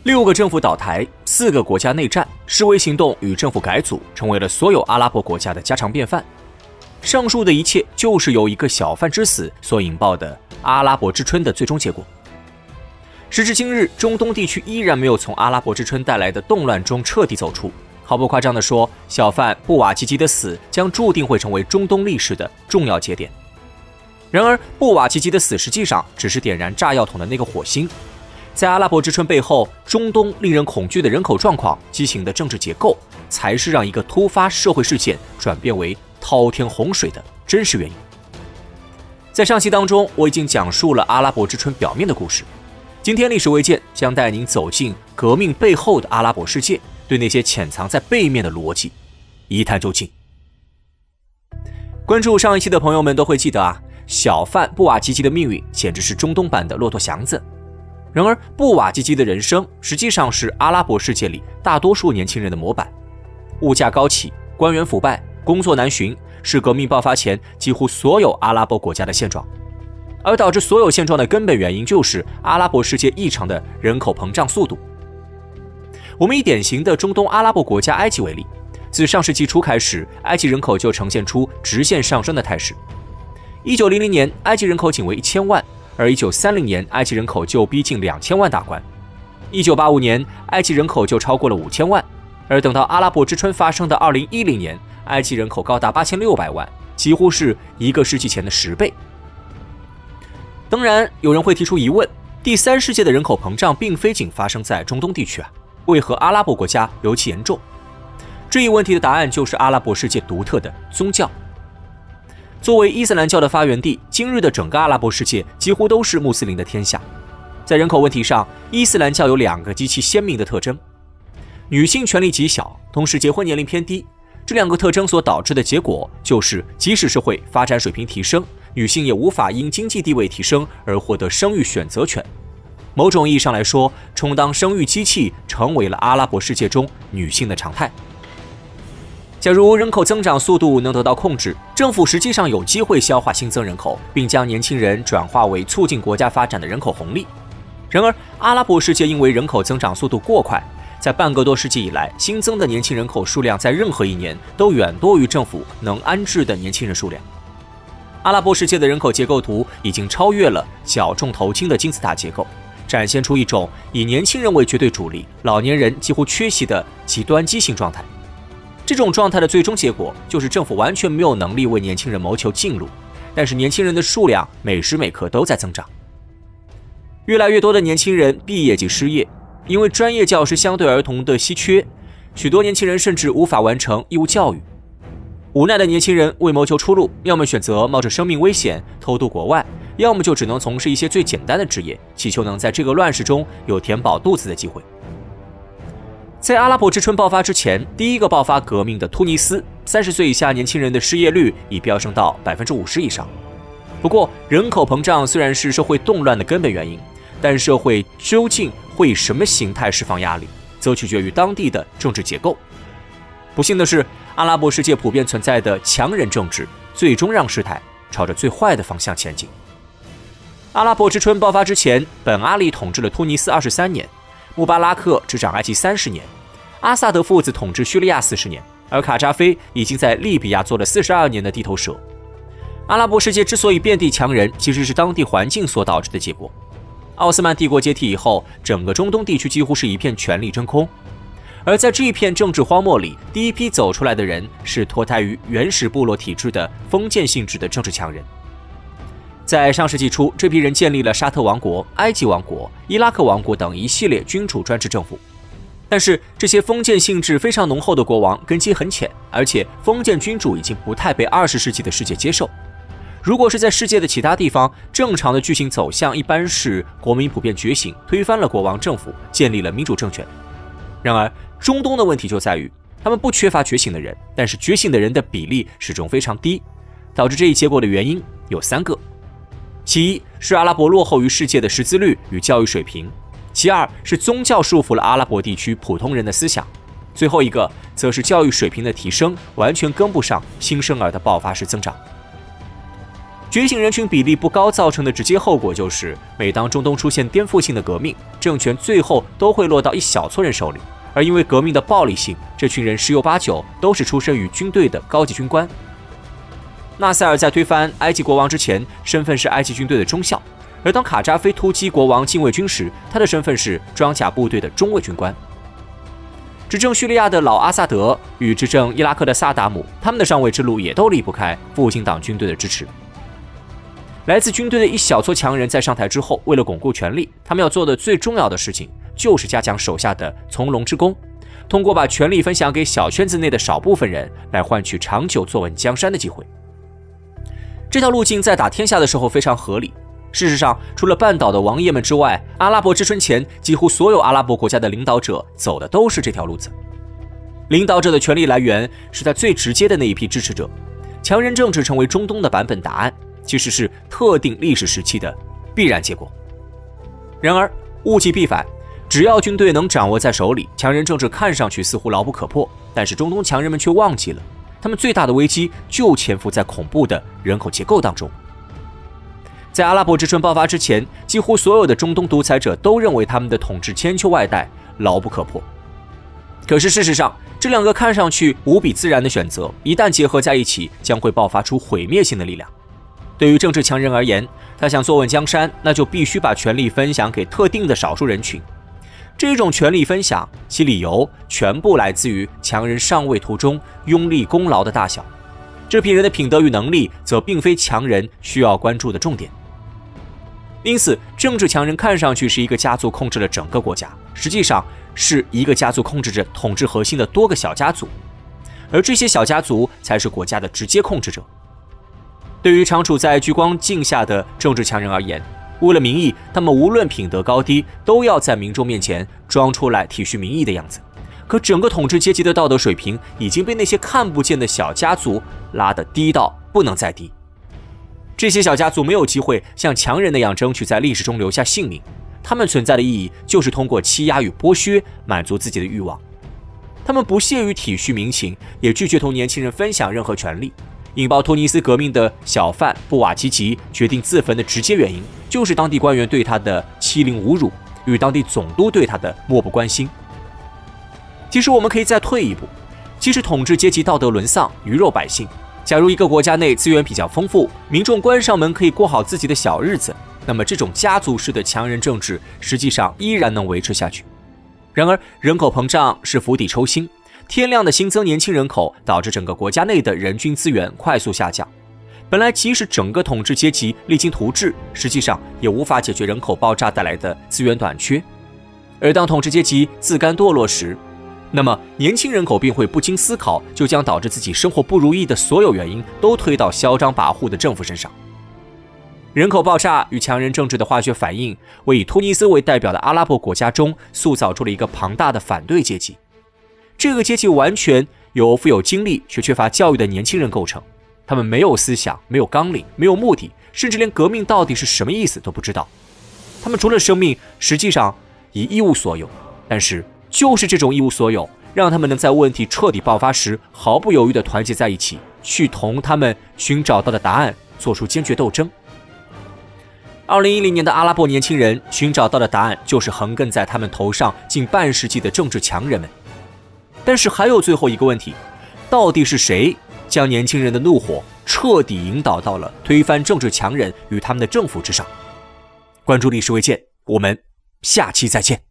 6个政府倒台，4个国家内战，示威行动与政府改组成为了所有阿拉伯国家的家常便饭。上述的一切就是由一个小贩之死所引爆的阿拉伯之春的最终结果。时至今日，中东地区依然没有从阿拉伯之春带来的动乱中彻底走出。毫不夸张地说，小贩布瓦吉吉的死将注定会成为中东历史的重要节点。然而，布瓦吉吉的死实际上只是点燃炸药桶的那个火星。在阿拉伯之春背后，中东令人恐惧的人口状况、畸形的政治结构，才是让一个突发社会事件转变为滔天洪水的真实原因。在上期当中，我已经讲述了阿拉伯之春表面的故事。今天历史未见将带您走进革命背后的阿拉伯世界，对那些潜藏在背面的逻辑一探究竟。关注上一期的朋友们都会记得啊，小贩布瓦吉吉的命运简直是中东版的骆驼祥子。然而，布瓦吉吉的人生实际上是阿拉伯世界里大多数年轻人的模板。物价高企，官员腐败，工作难寻，是革命爆发前几乎所有阿拉伯国家的现状。而导致所有现状的根本原因就是阿拉伯世界异常的人口膨胀速度。我们以典型的中东阿拉伯国家埃及为例，自上世纪初开始，埃及人口就呈现出直线上升的态势。1900年，埃及人口仅为1000万，而1930年，埃及人口就逼近2000万大关。1985年，埃及人口就超过了5000万，而等到阿拉伯之春发生的2010年，埃及人口高达8600万，几乎是1个世纪前的10倍。当然，有人会提出疑问：第三世界的人口膨胀并非仅发生在中东地区啊，为何阿拉伯国家尤其严重？这一问题的答案就是阿拉伯世界独特的宗教。作为伊斯兰教的发源地，今日的整个阿拉伯世界几乎都是穆斯林的天下。在人口问题上，伊斯兰教有2个极其鲜明的特征：女性权力极小，同时结婚年龄偏低。这2个特征所导致的结果就是，即使社会发展水平提升，女性也无法因经济地位提升而获得生育选择权。某种意义上来说，充当生育机器成为了阿拉伯世界中女性的常态。假如人口增长速度能得到控制，政府实际上有机会消化新增人口，并将年轻人转化为促进国家发展的人口红利。然而，阿拉伯世界因为人口增长速度过快，在半个多世纪以来，新增的年轻人口数量在任何一年都远多于政府能安置的年轻人数量。阿拉伯世界的人口结构图已经超越了小众头巾的金字塔结构，展现出一种以年轻人为绝对主力，老年人几乎缺席的极端畸形状态。这种状态的最终结果就是政府完全没有能力为年轻人谋求进路，但是年轻人的数量每时每刻都在增长。越来越多的年轻人毕业即失业，因为专业教师相对儿童的稀缺，许多年轻人甚至无法完成义务教育。无奈的年轻人为谋求出路，要么选择冒着生命危险偷渡国外，要么就只能从事一些最简单的职业，祈求能在这个乱世中有填饱肚子的机会。在阿拉伯之春爆发之前，第一个爆发革命的突尼斯，30岁以下年轻人的失业率已飙升到50%以上。不过，人口膨胀虽然是社会动乱的根本原因，但社会究竟会以什么形态释放压力，则取决于当地的政治结构。不幸的是，阿拉伯世界普遍存在的强人政治，最终让事态朝着最坏的方向前进。阿拉伯之春爆发之前，本阿里统治了突尼斯23年，穆巴拉克执掌埃及30年，阿萨德父子统治叙利亚40年，而卡扎菲已经在利比亚做了42年的地头蛇。阿拉伯世界之所以遍地强人，其实是当地环境所导致的结果。奥斯曼帝国解体以后，整个中东地区几乎是一片权力真空，而在这一片政治荒漠里，第一批走出来的人是脱胎于原始部落体制的封建性质的政治强人。在上世纪初，这批人建立了沙特王国、埃及王国、伊拉克王国等一系列君主专制政府。但是这些封建性质非常浓厚的国王根基很浅，而且封建君主已经不太被20世纪的世界接受。如果是在世界的其他地方，正常的剧情走向一般是国民普遍觉醒，推翻了国王政府，建立了民主政权。然而，中东的问题就在于，他们不缺乏觉醒的人，但是觉醒的人的比例始终非常低。导致这一结果的原因有3个：其一是阿拉伯落后于世界的识字率与教育水平；其二是宗教束缚了阿拉伯地区普通人的思想；最后一个则是教育水平的提升完全跟不上新生儿的爆发式增长。觉醒人群比例不高造成的直接后果就是，每当中东出现颠覆性的革命，政权最后都会落到一小撮人手里。而因为革命的暴力性，这群人十有八九都是出身于军队的高级军官。纳赛尔在推翻埃及国王之前，身份是埃及军队的中校；而当卡扎菲突击国王禁卫军时，他的身份是装甲部队的中尉军官。执政叙利亚的老阿萨德与执政伊拉克的萨达姆，他们的上位之路也都离不开复兴党军队的支持。来自军队的一小撮强人在上台之后，为了巩固权力，他们要做的最重要的事情就是加强手下的从龙之功，通过把权力分享给小圈子内的少部分人，来换取长久坐稳江山的机会。这条路径在打天下的时候非常合理。事实上，除了半岛的王爷们之外，阿拉伯之春前几乎所有阿拉伯国家的领导者走的都是这条路子。领导者的权力来源是他最直接的那一批支持者，强人政治成为中东的版本答案，其实是特定历史时期的必然结果。然而物极必反，只要军队能掌握在手里，强人政治看上去似乎牢不可破，但是中东强人们却忘记了，他们最大的危机就潜伏在恐怖的人口结构当中。在阿拉伯之春爆发之前，几乎所有的中东独裁者都认为他们的统治千秋万代，牢不可破。可是事实上，这两个看上去无比自然的选择，一旦结合在一起，将会爆发出毁灭性的力量。对于政治强人而言，他想坐稳江山，那就必须把权力分享给特定的少数人群。这种权力分享，其理由全部来自于强人上位途中拥立功劳的大小，这批人的品德与能力则并非强人需要关注的重点。因此，政治强人看上去是一个家族控制了整个国家，实际上是一个家族控制着统治核心的多个小家族，而这些小家族才是国家的直接控制者。对于常处在聚光镜下的政治强人而言，为了民意，他们无论品德高低，都要在民众面前装出来体恤民意的样子。可整个统治阶级的道德水平已经被那些看不见的小家族拉得低到不能再低。这些小家族没有机会像强人那样争取在历史中留下姓名，他们存在的意义就是通过欺压与剥削满足自己的欲望。他们不屑于体恤民情，也拒绝同年轻人分享任何权利。引爆突尼斯革命的小贩布瓦吉吉决定自焚的直接原因，就是当地官员对他的欺凌侮辱与当地总督对他的漠不关心。其实我们可以再退一步，即使统治阶级道德沦丧，鱼肉百姓，假如一个国家内资源比较丰富，民众关上门可以过好自己的小日子，那么这种家族式的强人政治实际上依然能维持下去。然而人口膨胀是釜底抽薪，天量的新增年轻人口导致整个国家内的人均资源快速下降。本来即使整个统治阶级励精图治，实际上也无法解决人口爆炸带来的资源短缺。而当统治阶级自甘堕落时，那么年轻人口便会不经思考，就将导致自己生活不如意的所有原因都推到嚣张跋扈的政府身上。人口爆炸与强人政治的化学反应，为以突尼斯为代表的阿拉伯国家中塑造出了一个庞大的反对阶级。这个阶级完全由富有精力却缺乏教育的年轻人构成，他们没有思想，没有纲领，没有目的，甚至连革命到底是什么意思都不知道。他们除了生命，实际上已一无所有。但是就是这种一无所有，让他们能在问题彻底爆发时毫不犹豫地团结在一起，去同他们寻找到的答案做出坚决斗争。2010年的阿拉伯年轻人寻找到的答案就是横亘在他们头上近半世纪的政治强人们。但是还有最后一个问题，到底是谁将年轻人的怒火彻底引导到了推翻政治强人与他们的政府之上？关注历史未见，我们下期再见。